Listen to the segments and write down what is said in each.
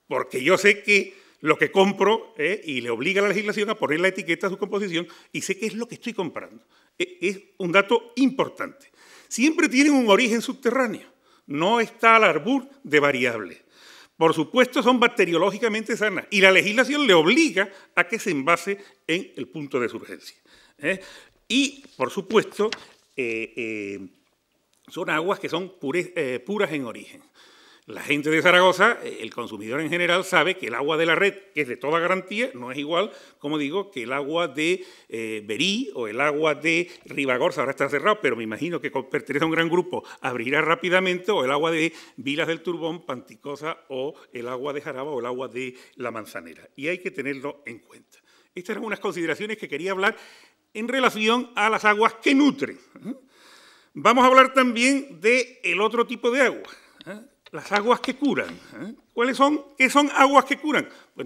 porque yo sé que lo que compro y le obliga a la legislación a poner la etiqueta a su composición y sé qué es lo que estoy comprando. Es un dato importante. Siempre tienen un origen subterráneo, no está al albur de variables. Por supuesto, son bacteriológicamente sanas y la legislación le obliga a que se envase en el punto de surgencia. Y, por supuesto, son aguas que son puras en origen. La gente de Zaragoza, el consumidor en general, sabe que el agua de la red, que es de toda garantía, no es igual, como digo, que el agua de Verí o el agua de Ribagorza. Ahora está cerrado, pero me imagino que pertenece a un gran grupo, abrirá rápidamente, o el agua de Vilas del Turbón, Panticosa, o el agua de Jaraba, o el agua de La Manzanera. Y hay que tenerlo en cuenta. Estas eran unas consideraciones que quería hablar en relación a las aguas que nutren. Vamos a hablar también del otro tipo de agua. Las aguas que curan. ¿Cuáles son? ¿Qué son aguas que curan? Pues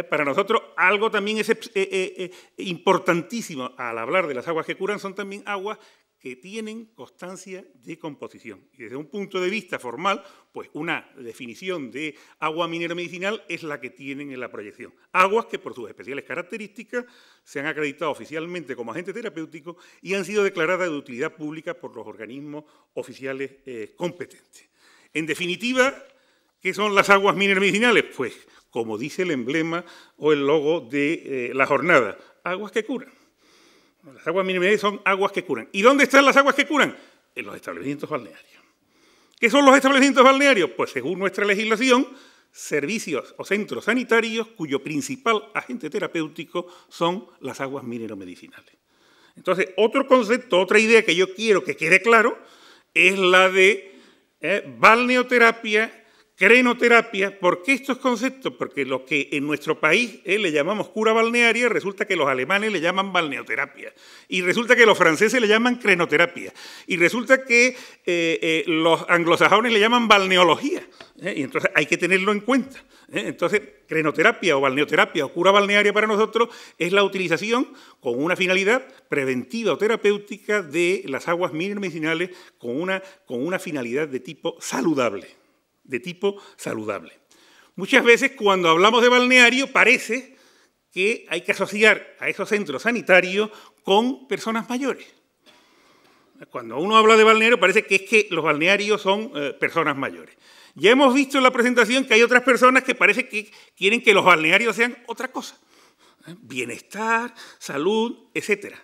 para nosotros algo también es importantísimo al hablar de las aguas que curan, son también aguas que tienen constancia de composición. Y desde un punto de vista formal, pues una definición de agua minero-medicinal es la que tienen en la proyección. Aguas que por sus especiales características se han acreditado oficialmente como agente terapéutico y han sido declaradas de utilidad pública por los organismos oficiales competentes. En definitiva, ¿qué son las aguas minero-medicinales? Pues, como dice el emblema o el logo de la jornada, aguas que curan. Las aguas minero-medicinales son aguas que curan. ¿Y dónde están las aguas que curan? En los establecimientos balnearios. ¿Qué son los establecimientos balnearios? Pues, según nuestra legislación, servicios o centros sanitarios cuyo principal agente terapéutico son las aguas minero-medicinales. Entonces, otro concepto, otra idea que yo quiero que quede claro es la de balneoterapia, crenoterapia. ¿Por qué estos conceptos? Porque lo que en nuestro país le llamamos cura balnearia, resulta que los alemanes le llaman balneoterapia, y resulta que los franceses le llaman crenoterapia, y resulta que los anglosajones le llaman balneología, y entonces hay que tenerlo en cuenta. Entonces, crenoterapia o balneoterapia o cura balnearia para nosotros es la utilización con una finalidad preventiva o terapéutica de las aguas minero-medicinales con una finalidad de tipo saludable. Muchas veces cuando hablamos de balneario parece que hay que asociar a esos centros sanitarios con personas mayores. Cuando uno habla de balneario parece que es que los balnearios son personas mayores. Ya hemos visto en la presentación que hay otras personas que parece que quieren que los balnearios sean otra cosa. Bienestar, salud, etc.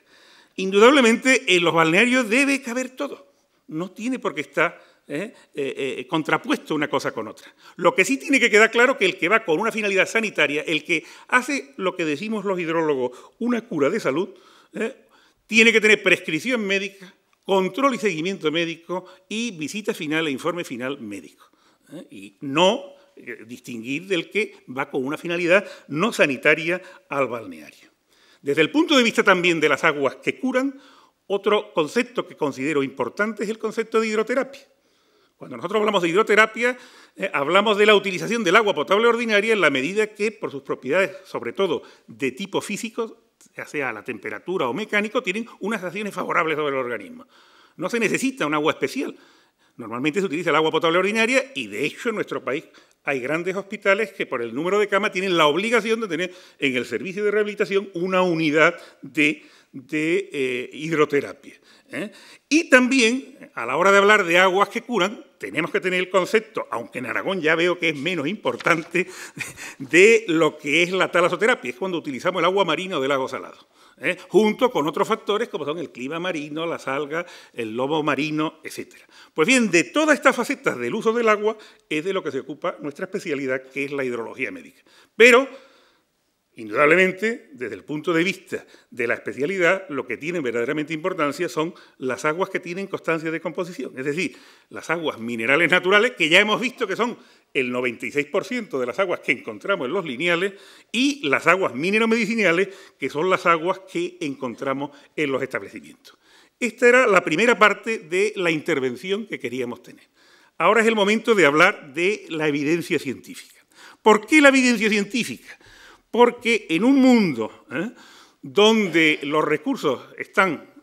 Indudablemente en los balnearios debe caber todo. No tiene por qué estar contrapuesto una cosa con otra. Lo que sí tiene que quedar claro es que el que va con una finalidad sanitaria, el que hace lo que decimos los hidrólogos, una cura de salud, tiene que tener prescripción médica, control y seguimiento médico y visita final e informe final médico. Y no distinguir del que va con una finalidad no sanitaria al balneario. Desde el punto de vista también de las aguas que curan, otro concepto que considero importante es el concepto de hidroterapia. Cuando nosotros hablamos de hidroterapia, hablamos de la utilización del agua potable ordinaria en la medida que, por sus propiedades, sobre todo de tipo físico, ya sea a la temperatura o mecánico, tienen unas acciones favorables sobre el organismo. No se necesita un agua especial. Normalmente se utiliza el agua potable ordinaria y, de hecho, en nuestro país hay grandes hospitales que, por el número de camas, tienen la obligación de tener en el servicio de rehabilitación una unidad de hidroterapia. Y también, a la hora de hablar de aguas que curan, tenemos que tener el concepto, aunque en Aragón ya veo que es menos importante, de lo que es la talasoterapia. Es cuando utilizamos el agua marina o del lago salado. Junto con otros factores como son el clima marino, las algas, el lobo marino, etc. Pues bien, de todas estas facetas del uso del agua es de lo que se ocupa nuestra especialidad, que es la hidrología médica. Pero, indudablemente, desde el punto de vista de la especialidad, lo que tiene verdaderamente importancia son las aguas que tienen constancia de composición, es decir, las aguas minerales naturales, que ya hemos visto que son el 96% de las aguas que encontramos en los lineales, y las aguas minero-medicinales, que son las aguas que encontramos en los establecimientos. Esta era la primera parte de la intervención que queríamos tener. Ahora es el momento de hablar de la evidencia científica. ¿Por qué la evidencia científica? Porque en un mundo donde los recursos están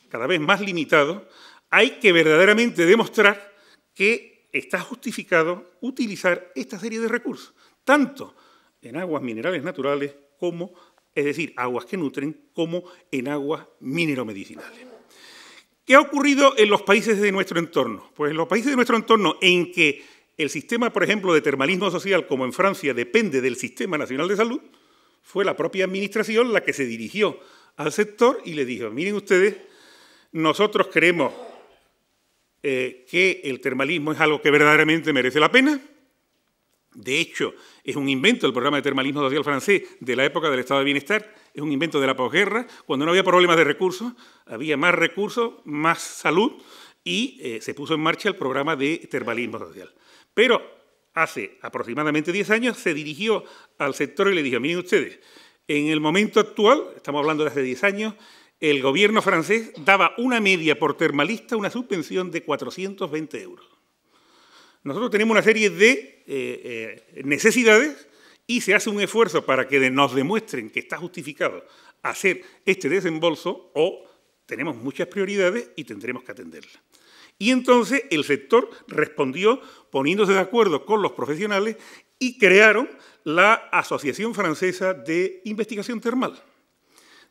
cada vez más limitados, hay que verdaderamente demostrar que está justificado utilizar esta serie de recursos, tanto en aguas minerales naturales como, es decir, aguas que nutren, como en aguas mineromedicinales. ¿Qué ha ocurrido en los países de nuestro entorno? Pues en los países de nuestro entorno en que el sistema, por ejemplo, de termalismo social, como en Francia, depende del Sistema Nacional de Salud, fue la propia administración la que se dirigió al sector y le dijo, miren ustedes, nosotros creemos que el termalismo es algo que verdaderamente merece la pena. De hecho, es un invento el programa de termalismo social francés de la época del estado de bienestar, es un invento de la posguerra, cuando no había problemas de recursos, había más recursos, más salud, y se puso en marcha el programa de termalismo social. Pero hace aproximadamente 10 años se dirigió al sector y le dijo, miren ustedes, en el momento actual, estamos hablando de hace 10 años, el gobierno francés daba una media por termalista, una subvención de 420 euros. Nosotros tenemos una serie de necesidades y se hace un esfuerzo para que nos demuestren que está justificado hacer este desembolso o tenemos muchas prioridades y tendremos que atenderlas. Y entonces el sector respondió poniéndose de acuerdo con los profesionales y crearon la Asociación Francesa de Investigación Termal.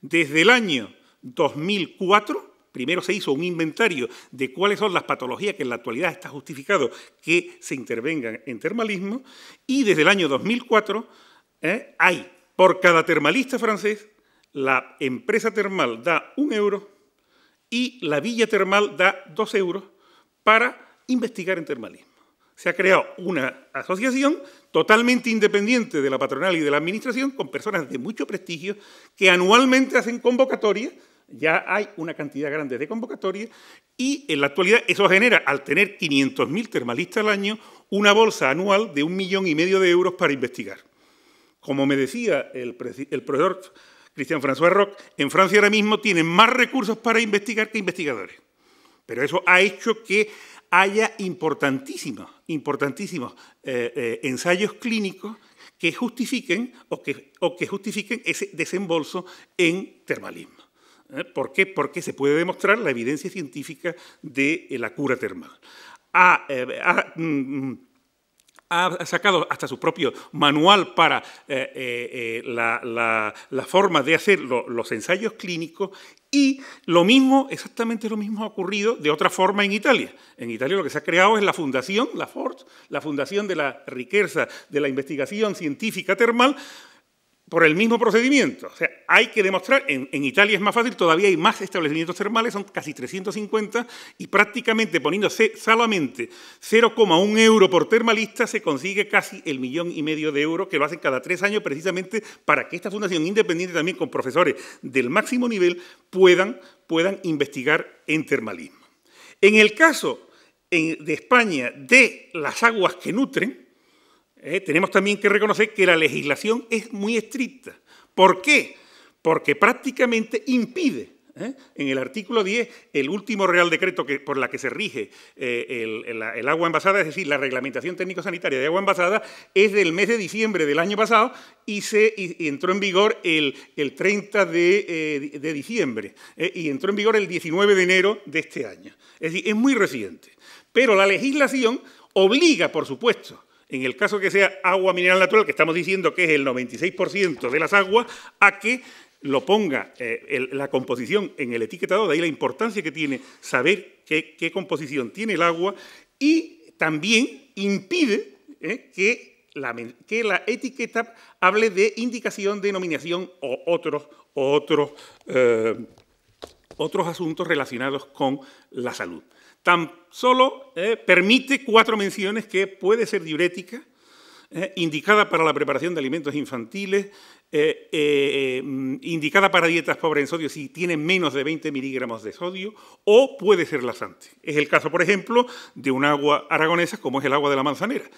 Desde el año 2004, primero se hizo un inventario de cuáles son las patologías que en la actualidad está justificado que se intervengan en termalismo, y desde el año 2004 hay, por cada termalista francés, la empresa termal da 1 euro y la villa termal da 2 euros para investigar en termalismo. Se ha creado una asociación totalmente independiente de la patronal y de la administración, con personas de mucho prestigio, que anualmente hacen convocatorias. Ya hay una cantidad grande de convocatorias y en la actualidad eso genera, al tener 500.000 termalistas al año, una bolsa anual de 1,5 millones de euros para investigar. Como me decía el profesor Christian-François Roch, en Francia ahora mismo tienen más recursos para investigar que investigadores. Pero eso ha hecho que haya importantísimos ensayos clínicos que justifiquen ese desembolso en termalismo. ¿Por qué? Porque se puede demostrar la evidencia científica de la cura termal. Ha sacado hasta su propio manual para la forma de hacer los ensayos clínicos y exactamente lo mismo ha ocurrido de otra forma en Italia. En Italia lo que se ha creado es la Fundación, la FORT, la Fundación de la Riqueza de la Investigación Científica Termal, por el mismo procedimiento. O sea, hay que demostrar, en Italia es más fácil, todavía hay más establecimientos termales, son casi 350, y prácticamente poniéndose solamente 0,1 euro por termalista se consigue casi 1,5 millones de euros, que lo hacen cada 3 años precisamente para que esta fundación independiente, también con profesores del máximo nivel, puedan investigar en termalismo. En el caso de España de las aguas que nutren, tenemos también que reconocer que la legislación es muy estricta. ¿Por qué? Porque prácticamente impide, en el artículo 10, el último Real Decreto por la que se rige el agua envasada, es decir, la reglamentación técnico-sanitaria de agua envasada, es del mes de diciembre del año pasado y entró en vigor el 30 de diciembre y entró en vigor el 19 de enero de este año. Es decir, es muy reciente. Pero la legislación obliga, por supuesto, en el caso que sea agua mineral natural, que estamos diciendo que es el 96% de las aguas, a que lo ponga la composición en el etiquetado, de ahí la importancia que tiene saber qué composición tiene el agua, y también impide que la etiqueta hable de indicación, denominación o otros asuntos relacionados con la salud. Tan solo permite 4 menciones, que puede ser diurética, indicada para la preparación de alimentos infantiles, indicada para dietas pobres en sodio si tiene menos de 20 miligramos de sodio, o puede ser laxante. Es el caso, por ejemplo, de un agua aragonesa como es el agua de la Manzanera.